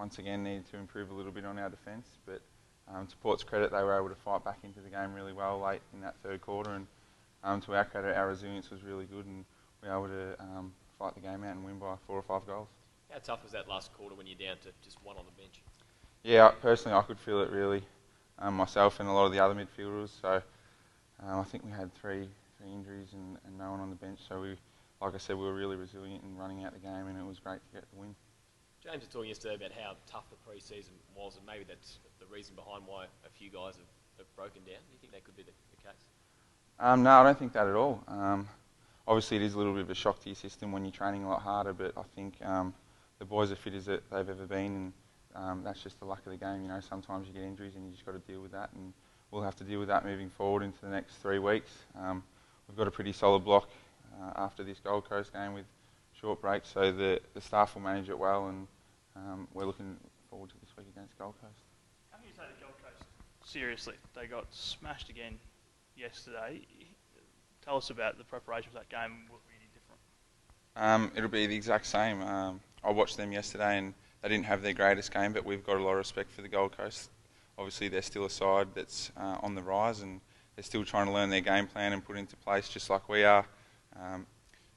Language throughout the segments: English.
once again needed to improve a little bit on our defence. But to Port's credit, they were able to fight back into the game really well late in that third quarter, and to our credit, our resilience was really good, and we were able to fight the game out and win by 4 or 5 goals. How tough was that last quarter when you're down to just one on the bench? Yeah, personally I could feel it really, myself and a lot of the other midfielders. So I think we had three injuries and no one on the bench. So we, like I said, we were really resilient in running out the game, and it was great to get the win. James was talking yesterday about how tough the pre-season was, and maybe that's the reason behind why a few guys have broken down. Do you think that could be the case? No, I don't think that at all. Obviously, it is a little bit of a shock to your system when you're training a lot harder, but I think the boys are fit as they've ever been, and that's just the luck of the game. You know, sometimes you get injuries and you just got to deal with that, and we'll have to deal with that moving forward into the next 3 weeks. We've got a pretty solid block after this Gold Coast game with short breaks, so the staff will manage it well, and we're looking forward to this week against Gold Coast. How can you take the Gold Coast seriously? They got smashed again yesterday. Tell us about the preparation for that game. Will it be any different? It'll be the exact same. I watched them yesterday, and they didn't have their greatest game, but we've got a lot of respect for the Gold Coast. Obviously, they're still a side that's on the rise, and they're still trying to learn their game plan and put it into place just like we are.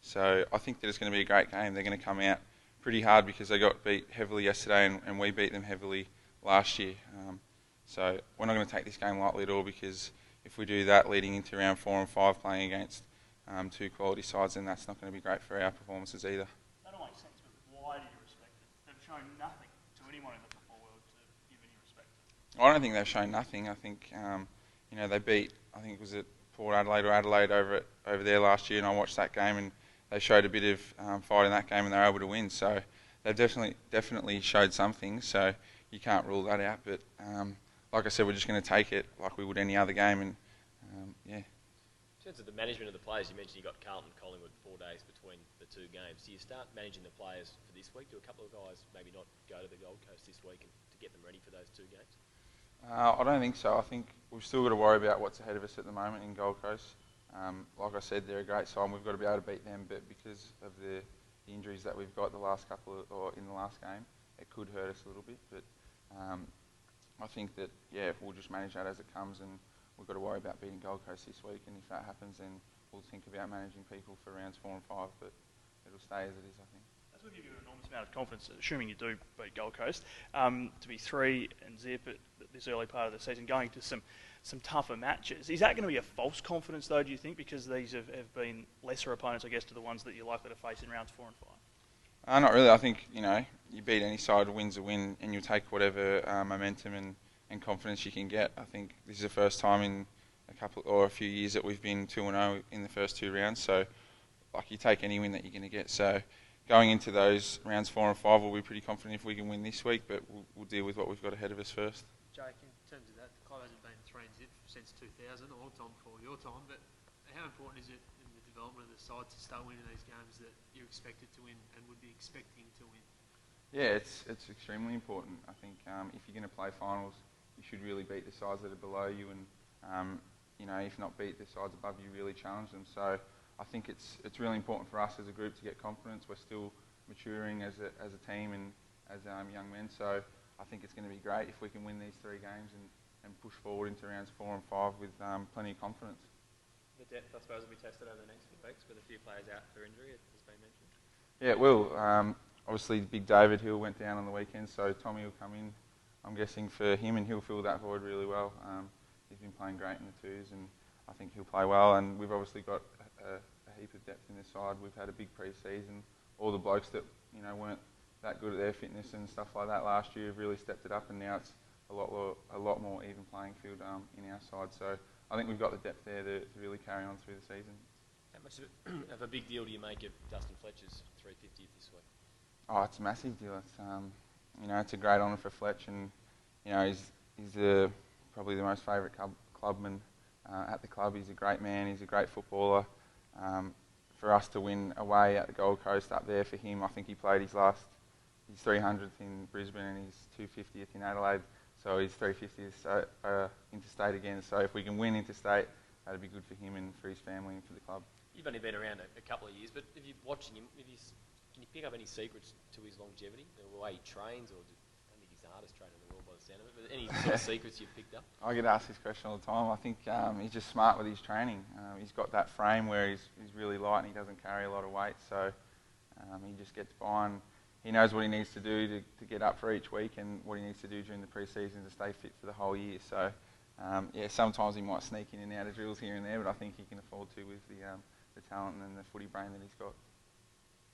So I think that it's going to be a great game. They're going to come out pretty hard because they got beat heavily yesterday, and we beat them heavily last year. So we're not going to take this game lightly at all, because if we do that leading into round 4 and 5 playing against 2 quality sides, then that's not going to be great for our performances either. That all makes sense, but why do you respect it? They've shown nothing to anyone in the football world to give any respect to. I don't think they've shown nothing. I think they beat, I think it was at Port Adelaide or Adelaide over there last year, and I watched that game, and they showed a bit of fight in that game, and they were able to win. So they've definitely showed something. So you can't rule that out. But like I said, we're just going to take it like we would any other game, and yeah. In terms of the management of the players, you mentioned you got Carlton, Collingwood 4 days between the 2 games. Do you start managing the players for this week? Do a couple of guys maybe not go to the Gold Coast this week to get them ready for those 2 games? I don't think so. I think we've still got to worry about what's ahead of us at the moment in Gold Coast. Like I said, they're a great side, and we've got to be able to beat them, but because of the injuries that we've got in the last game, it could hurt us a little bit. But I think that, yeah, we'll just manage that as it comes, and we've got to worry about beating Gold Coast this week, and if that happens, then we'll think about managing people for rounds 4 and 5, but it'll stay as it is, I think. That's going to give you an enormous amount of confidence, assuming you do beat Gold Coast, to be 3 and zip at this early part of the season, going to some tougher matches. Is that going to be a false confidence, though, do you think, because these have been lesser opponents, I guess, to the ones that you're likely to face in rounds 4 and 5? Not really. I think, you beat any side, a win's a win, and you'll take whatever momentum and confidence you can get. I think this is the first time in a few years that we've been 2-0 in the first 2 rounds. So, you take any win that you're going to get. So, going into those rounds 4 and 5, we'll be pretty confident if we can win this week, but we'll deal with what we've got ahead of us first. Jake, in terms of that, the club hasn't been 3 and zip since 2000, a long time before your time, but how important is it in the development of the side to start winning these games that you're expected to win and would be expecting to win? Yeah, it's extremely important. I think if you're going to play finals, you should really beat the sides that are below you, and if not beat the sides above you, really challenge them. So I think it's really important for us as a group to get confidence. We're still maturing as a team and as young men, so I think it's going to be great if we can win these 3 games and push forward into rounds 4 and 5 with plenty of confidence. The depth, I suppose, will be tested over the next few weeks with a few players out for injury, as been mentioned. Yeah, it will. Obviously, Big David Hill went down on the weekend, so Tommy will come in, I'm guessing, for him, and he'll fill that void really well. He's been playing great in the 2s, and I think he'll play well. And we've obviously got a heap of depth in this side. We've had a big pre-season. All the blokes that weren't that good at their fitness and stuff like that last year have really stepped it up, and now it's a lot more even playing field in our side. So I think we've got the depth there to really carry on through the season. How much of a big deal do you make of Dustin Fletcher's 350th this week? Oh, it's a massive deal. It's it's a great honour for Fletcher, and he's probably the most favourite clubman at the club. He's a great man. He's a great footballer. For us to win away at the Gold Coast up there for him, I think he played his 300th in Brisbane and his 250th in Adelaide. So his 350th interstate again. So if we can win interstate, that'd be good for him and for his family and for the club. You've only been around a couple of years, but if you're watching him, can you pick up any secrets to his longevity, the way he trains, or only He's the hardest trainer in the world by the sound of it. But any sort of secrets you've picked up? I get asked this question all the time. I think he's just smart with his training. He's got that frame where he's really light and he doesn't carry a lot of weight, so he just gets by and he knows what he needs to do to get up for each week and what he needs to do during the pre-season to stay fit for the whole year. So, sometimes he might sneak in and out of drills here and there, but I think he can afford to with the talent and the footy brain that he's got.